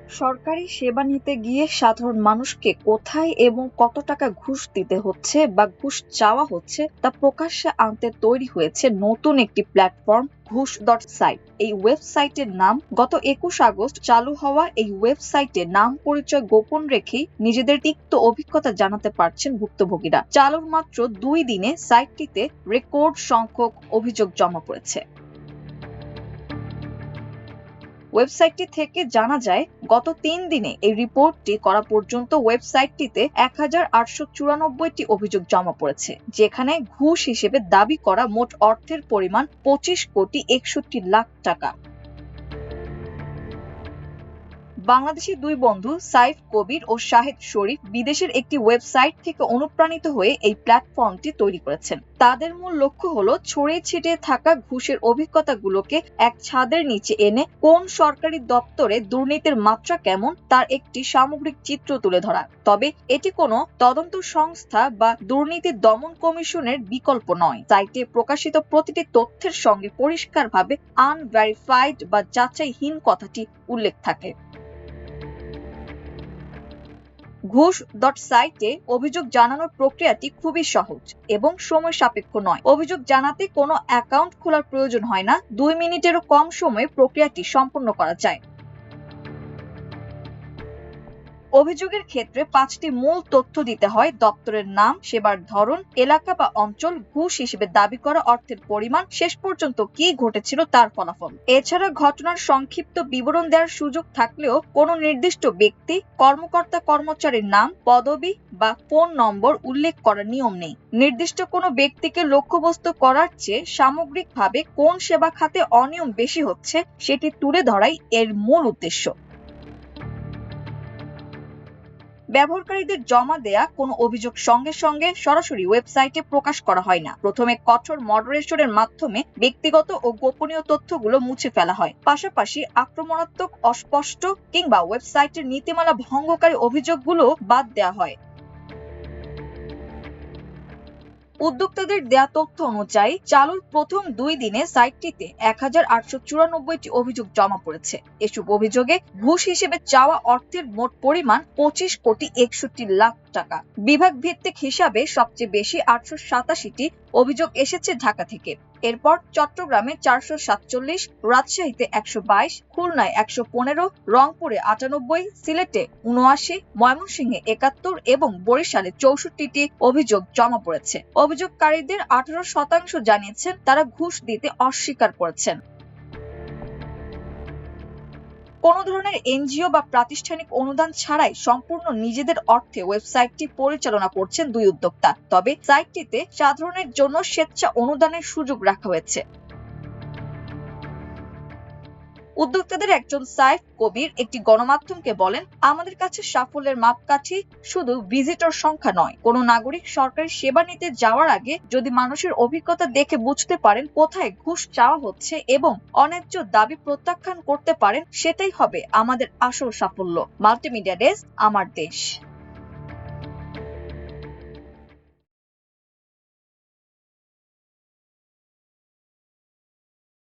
সরকারি সেবা নিতে গিয়ে সাধারণ মানুষকে কোথায় এবং কত টাকা ঘুষ দিতে হচ্ছে বা ঘুষ চাওয়া হচ্ছে তা প্রকাশ্যে আনতে তৈরি হয়েছে নতুন একটি প্ল্যাটফর্ম ঘুষ.সাইট। এই ওয়েবসাইটের নাম গত 21 আগস্ট চালু হওয়া এই ওয়েবসাইটে নাম পরিচয় গোপন রেখেই নিজেদের তিক্ত অভিজ্ঞতা জানাতে পারছেন ভুক্তভোগীরা। চালুর মাত্র 2 দিনে সাইটটিতে রেকর্ড সংখ্যক অভিযোগ জমা পড়েছে। ওয়েবসাইটটি থেকে জানা যায়, গত 3 দিনে এই রিপোর্টটি করা পর্যন্ত ওয়েবসাইটটিতে 1894টি অভিযোগ জমা পড়েছে, যেখানে ঘুষ হিসেবে দাবি করা মোট অর্থের পরিমাণ 25,61,00,000 টাকা। বাংলাদেশি দুই বন্ধু সাইফ কবির ও শাহেদ শরীফ বিদেশের একটি ওয়েবসাইট থেকে অনুপ্রাণিত হয়ে এই প্ল্যাটফর্মটি তৈরি করেছেন। তাদের মূল লক্ষ্য হলো ছড়িয়ে ছিটিয়ে থাকা ঘুষের অভিজ্ঞতাগুলোকে এক ছাদের নিচে এনে কোন সরকারি দপ্তরে দুর্নীতির মাত্রা কেমন তার একটি সামগ্রিক চিত্র তুলে ধরা। তবে এটি কোনো তদন্ত সংস্থা বা দুর্নীতি দমন কমিশনের বিকল্প নয়। সাইটে প্রকাশিত প্রতিটি তথ্যের সঙ্গে পরিষ্কারভাবে আনভেরিফাইড বা যাচাইহীন কথাটি উল্লেখ থাকে। ঘুষ.সাইটে অভিযোগ জানানোর প্রক্রিয়াটি খুবই সহজ এবং সময় সাপেক্ষ নয়। অভিযোগ জানাতে কোনো অ্যাকাউন্ট খোলার প্রয়োজন হয় না। 2 মিনিটেরও কম সময়ে প্রক্রিয়াটি সম্পন্ন করা যায়। অভিযোগের ক্ষেত্রে 5টি মূল তথ্য দিতে হয়: দপ্তরের নাম, সেবার ধরন, এলাকা বা অঞ্চল, ঘুষ হিসেবে দাবি করা অর্থের পরিমাণ, শেষ পর্যন্ত কি ঘটেছিল তার ফলাফল। এছাড়া ঘটনার সংক্ষিপ্ত বিবরণ দেওয়ার সুযোগ থাকলেও কোনো নির্দিষ্ট ব্যক্তি, কর্মকর্তা কর্মচারীর নাম, পদবি বা ফোন নম্বর উল্লেখ করার নিয়ম নেই। নির্দিষ্ট কোনো ব্যক্তিকে লক্ষ্যবস্তু করার চেয়ে সামগ্রিকভাবে কোন সেবা খাতে অনিয়ম বেশি হচ্ছে সেটি তুলে ধরাই এর মূল উদ্দেশ্য। ব্যবহারকারীদের জমা দেয়া কোনো অভিযোগ সঙ্গে সঙ্গে সরাসরি ওয়েবসাইটে প্রকাশ করা হয় না। প্রথমে কঠোর মডারেশনের মাধ্যমে ব্যক্তিগত ও গোপনীয় তথ্যগুলো মুছে ফেলা হয়। পাশাপাশি আক্রমণাত্মক, অস্পষ্ট কিংবা ওয়েবসাইটের নীতিমালা ভঙ্গকারী অভিযোগগুলো বাদ দেওয়া হয়। উদ্যোক্তাদের দেয়া তথ্য অনুযায়ী চালুর প্রথম 2 দিনে সাইটটিতে 1894টি অভিযোগ জমা পড়েছে। এসব অভিযোগে ঘুষ হিসেবে চাওয়া অর্থের মোট পরিমাণ 25,61,00,000 টাকা। বিভাগ ভিত্তিক হিসাবে সবচেয়ে বেশি 887টি অভিযোগ এসেছে ঢাকা থেকে। এরপর চট্টগ্রামে 447, রাজশাহীতে 122, খুলনায় 115, রংপুরে 98, সিলেটে 79, ময়মনসিংহে 71 এবং বরিশালে 64টি অভিযোগ জমা পড়েছে। অভিযোগকারীদের 18% জানিয়েছেন তারা ঘুষ দিতে অস্বীকার করেছেন। কোনো ধরনের এনজিও বা প্রাতিষ্ঠানিক অনুদান ছাড়াই সম্পূর্ণ নিজেদের অর্থে ওয়েবসাইটটি পরিচালনা করছেন দুই উদ্যোক্তা। তবে সাইটটিতে সাধারণের জন্য স্বেচ্ছা অনুদানের সুযোগ রাখা হয়েছে। উদ্যোক্তাদের একজন সাইফ কবির একটি গণমাধ্যমকে বলেন, আমাদের কাছে সাফল্যের মাপকাঠি শুধু ভিজিটর সংখ্যা নয়। কোনো নাগরিক সরকারি সেবা নিতে যাওয়ার আগে যদি মানুষের অভিজ্ঞতা দেখে বুঝতে পারেন কোথায় ঘুষ চাওয়া হচ্ছে এবং অন্যায্য দাবি প্রত্যাখ্যান করতে পারেন, সেটাই হবে আমাদের আসল সাফল্য। মাল্টিমিডিয়া ডেস্ক, আমার দেশ।